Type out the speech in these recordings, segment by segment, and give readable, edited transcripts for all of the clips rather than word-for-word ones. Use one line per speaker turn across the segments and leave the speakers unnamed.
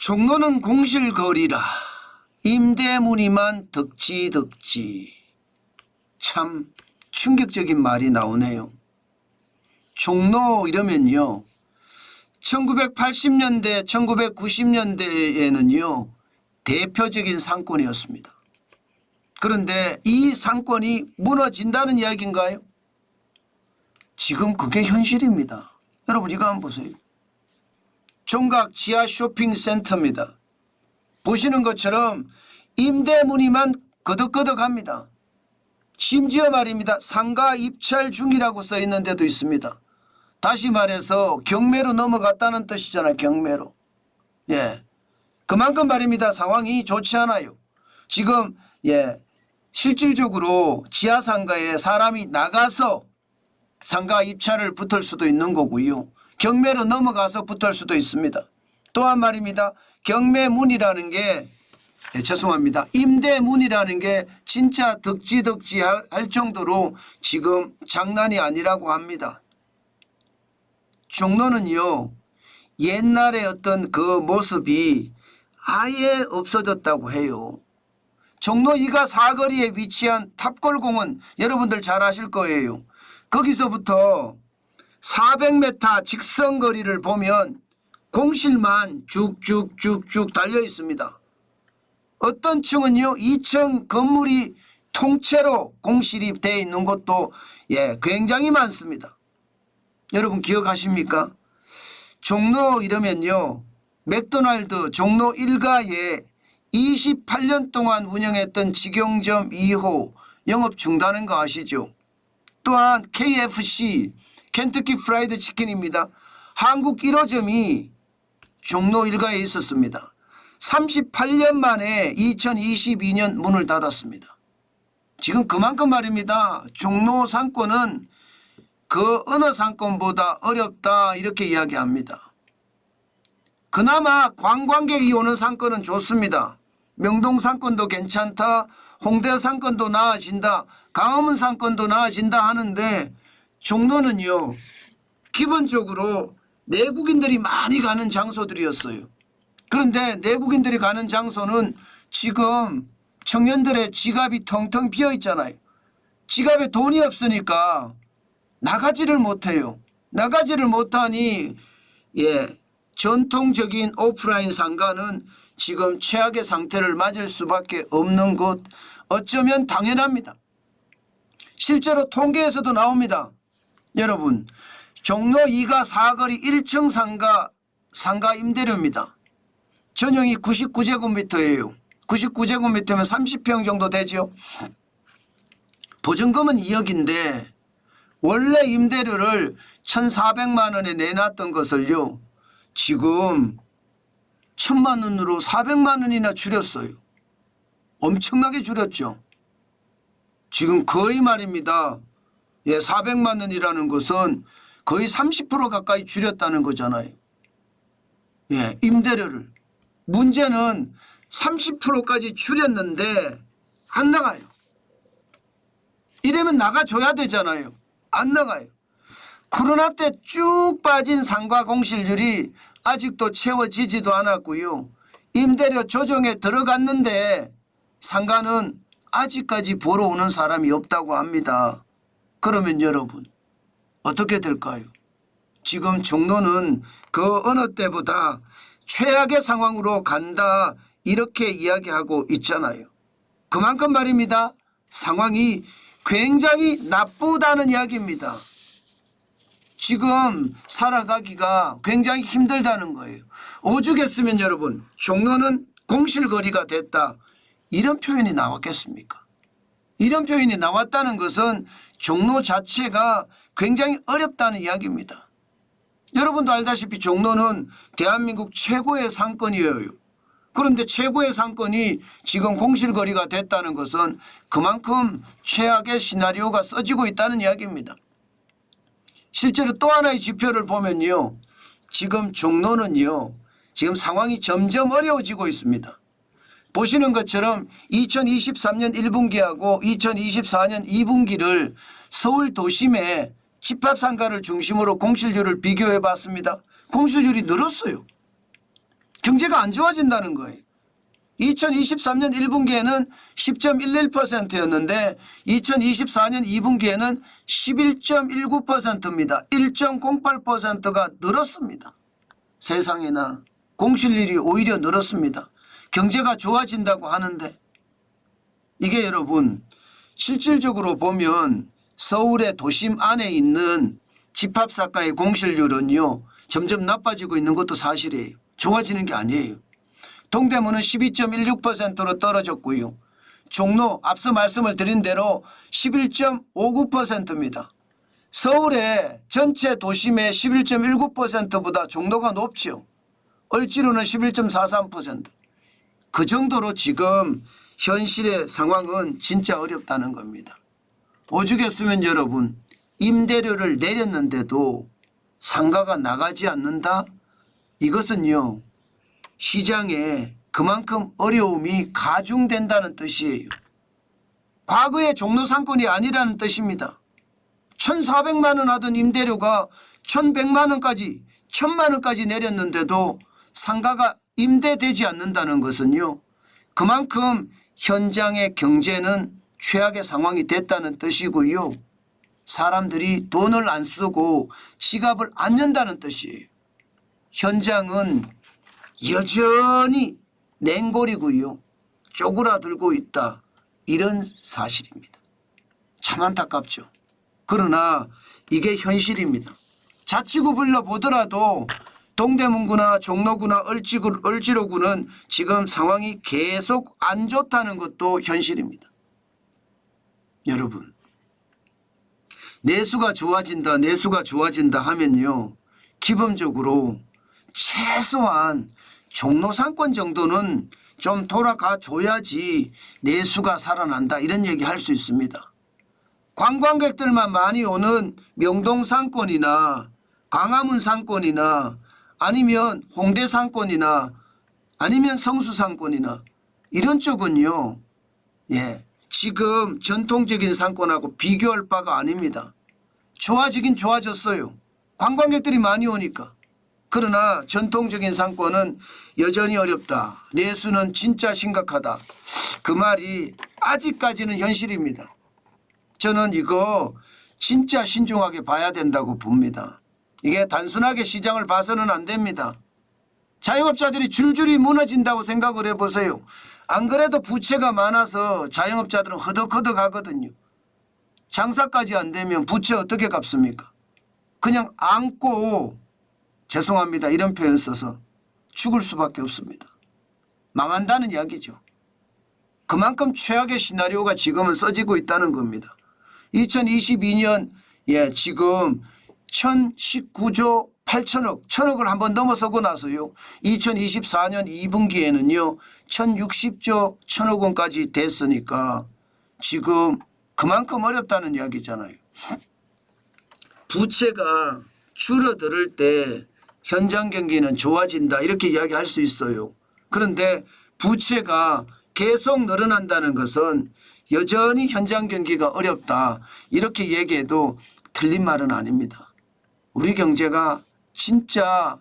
종로는 공실거리라 임대문이만 덕지덕지. 참 충격적인 말이 나오네요. 종로 이러면요 1980년대 1990년대에는요 대표적인 상권이었습니다. 그런데 이 상권이 무너진다는 이야기인가요? 지금 그게 현실입니다. 여러분 이거 한번 보세요. 종각 지하 쇼핑센터입니다. 보시는 것처럼 임대문이만 거덕거덕합니다. 심지어 말입니다. 상가 입찰 중이라고 써 있는 데도 있습니다. 다시 말해서 경매로 넘어갔다는 뜻이잖아요. 경매로. 예, 그만큼 말입니다. 상황이 좋지 않아요. 지금 실질적으로 지하 상가에 사람이 나가서 상가 입찰을 붙을 수도 있는 거고요. 경매로 넘어가서 붙을 수도 있습니다. 또한 말입니다. 경매문이라는 게 죄송합니다. 임대문이라는 게 진짜 덕지덕지 할 정도로 지금 장난이 아니라고 합니다. 종로는요 옛날의 어떤 그 모습이 아예 없어졌다고 해요. 종로 2가 사거리에 위치한 탑골공원 여러분들 잘 아실 거예요. 거기서부터 400m 직선거리를 보면 공실만 쭉쭉쭉쭉 달려 있습니다. 어떤 층은요 2층 건물이 통째로 공실이 되어 있는 곳도 굉장히 많습니다. 여러분 기억하십니까? 종로 이러면요 맥도날드 종로 1가에 28년 동안 운영했던 직영점 2호 영업 중단한 거 아시죠? 또한 KFC 켄터키 프라이드 치킨입니다. 한국 1호점이 종로 1가에 있었습니다. 38년 만에 2022년 문을 닫았습니다. 지금 그만큼 말입니다. 종로 상권은 그 어느 상권보다 어렵다 이렇게 이야기합니다. 그나마 관광객이 오는 상권은 좋습니다. 명동 상권도 괜찮다. 홍대 상권도 나아진다. 강화문 상권도 나아진다 하는데 종로는요 기본적으로 내국인들이 많이 가는 장소들이었어요. 그런데 내국인들이 가는 장소는 지금 청년들의 지갑이 텅텅 비어 있잖아요. 지갑에 돈이 없으니까 나가지를 못해요. 나가지를 못하니 전통적인 오프라인 상가는 지금 최악의 상태를 맞을 수밖에 없는 것 어쩌면 당연합니다. 실제로 통계에서도 나옵니다. 여러분 종로 2가 사거리 1층 상가 임대료입니다. 전용이 99제곱미터예요. 99제곱미터면 30평 정도 되죠. 보증금은 2억인데 원래 임대료를 1,400만 원에 내놨던 것을요 지금 1,000만 원으로 400만 원이나 줄였어요. 엄청나게 줄였죠. 지금 거의 말입니다. 400만 원이라는 것은 거의 30% 가까이 줄였다는 거잖아요. 임대료를. 문제는 30%까지 줄였는데 안 나가요. 이러면 나가줘야 되잖아요. 안 나가요. 코로나 때 쭉 빠진 상가 공실률이 아직도 채워지지도 않았고요. 임대료 조정에 들어갔는데 상가는 아직까지 보러 오는 사람이 없다고 합니다. 그러면 여러분 어떻게 될까요? 지금 종로는 그 어느 때보다 최악의 상황으로 간다 이렇게 이야기하고 있잖아요. 그만큼 말입니다. 상황이 굉장히 나쁘다는 이야기입니다. 지금 살아가기가 굉장히 힘들다는 거예요. 오죽했으면 여러분 종로는 공실거리가 됐다 이런 표현이 나왔겠습니까? 이런 표현이 나왔다는 것은 종로 자체가 굉장히 어렵다는 이야기입니다. 여러분도 알다시피 종로는 대한민국 최고의 상권이에요. 그런데 최고의 상권이 지금 공실거리가 됐다는 것은 그만큼 최악의 시나리오가 써지고 있다는 이야기입니다. 실제로 또 하나의 지표를 보면요. 지금 종로는요. 지금 상황이 점점 어려워지고 있습니다. 보시는 것처럼 2023년 1분기하고 2024년 2분기를 서울 도심의 집합상가를 중심으로 공실률을 비교해 봤습니다. 공실률이 늘었어요. 경제가 안 좋아진다는 거예요. 2023년 1분기에는 10.11%였는데 2024년 2분기에는 11.19%입니다. 1.08%가 늘었습니다. 세상에나 공실률이 오히려 늘었습니다. 경제가 좋아진다고 하는데 이게 여러분 실질적으로 보면 서울의 도심 안에 있는 집합사가의 공실률은요 점점 나빠지고 있는 것도 사실이에요. 좋아지는 게 아니에요. 동대문은 12.16%로 떨어졌고요. 종로 앞서 말씀을 드린 대로 11.59%입니다. 서울의 전체 도심의 11.19%보다 종로가 높죠. 을지로는 11.43%. 그 정도로 지금 현실의 상황은 진짜 어렵다는 겁니다. 오죽했으면 여러분 임대료를 내렸는데도 상가가 나가지 않는다? 이것은요. 시장에 그만큼 어려움이 가중된다는 뜻이에요. 과거의 종로 상권이 아니라는 뜻입니다. 1,400만 원 하던 임대료가 1,100만 원까지 1,000만 원까지 내렸는데도 상가가 임대되지 않는다는 것은요. 그만큼 현장의 경제는 최악의 상황이 됐다는 뜻이고요. 사람들이 돈을 안 쓰고 지갑을 안 연다는 뜻이에요. 현장은 여전히 냉골이고요. 쪼그라들고 있다. 이런 사실입니다. 참 안타깝죠. 그러나 이게 현실입니다. 자치구 불러보더라도 동대문구나 종로구나 을지로구는 지금 상황이 계속 안 좋다는 것도 현실입니다. 여러분 내수가 좋아진다 내수가 좋아진다 하면요. 기본적으로 최소한 종로 상권 정도는 좀 돌아가 줘야지 내수가 살아난다 이런 얘기 할 수 있습니다. 관광객들만 많이 오는 명동 상권이나 광화문 상권이나 아니면 홍대 상권이나 아니면 성수 상권이나 이런 쪽은요. 지금 전통적인 상권하고 비교할 바가 아닙니다. 좋아지긴 좋아졌어요. 관광객들이 많이 오니까. 그러나 전통적인 상권은 여전히 어렵다. 내수는 진짜 심각하다. 그 말이 아직까지는 현실입니다. 저는 이거 진짜 신중하게 봐야 된다고 봅니다. 이게 단순하게 시장을 봐서는 안 됩니다. 자영업자들이 줄줄이 무너진다고 생각을 해보세요. 안 그래도 부채가 많아서 자영업자들은 허덕허덕 하거든요. 장사까지 안 되면 부채 어떻게 갚습니까? 그냥 안고 죄송합니다. 이런 표현 써서 죽을 수밖에 없습니다. 망한다는 이야기죠. 그만큼 최악의 시나리오가 지금은 써지고 있다는 겁니다. 2022년 지금 1,019조 8천억 1,000억을 한번 넘어서고 나서요. 2024년 2분기에는요. 1,060조 1,000억 원까지 됐으니까 지금 그만큼 어렵다는 이야기잖아요. 부채가 줄어들 때 현장 경기는 좋아진다 이렇게 이야기할 수 있어요. 그런데 부채가 계속 늘어난다는 것은 여전히 현장 경기가 어렵다 이렇게 얘기해도 틀린 말은 아닙니다. 우리 경제가 진짜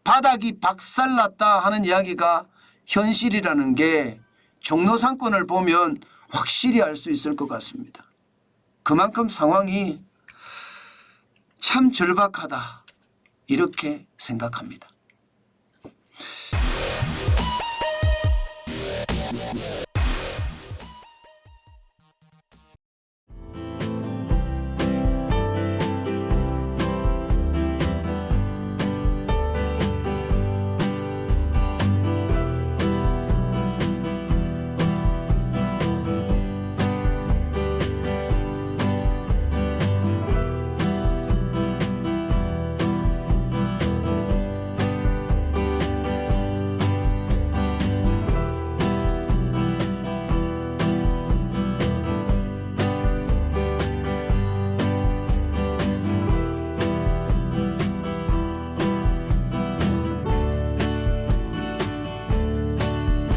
바닥이 박살났다 하는 이야기가 현실이라는 게 종로 상권을 보면 확실히 알 수 있을 것 같습니다. 그만큼 상황이 참 절박하다 이렇게 생각합니다.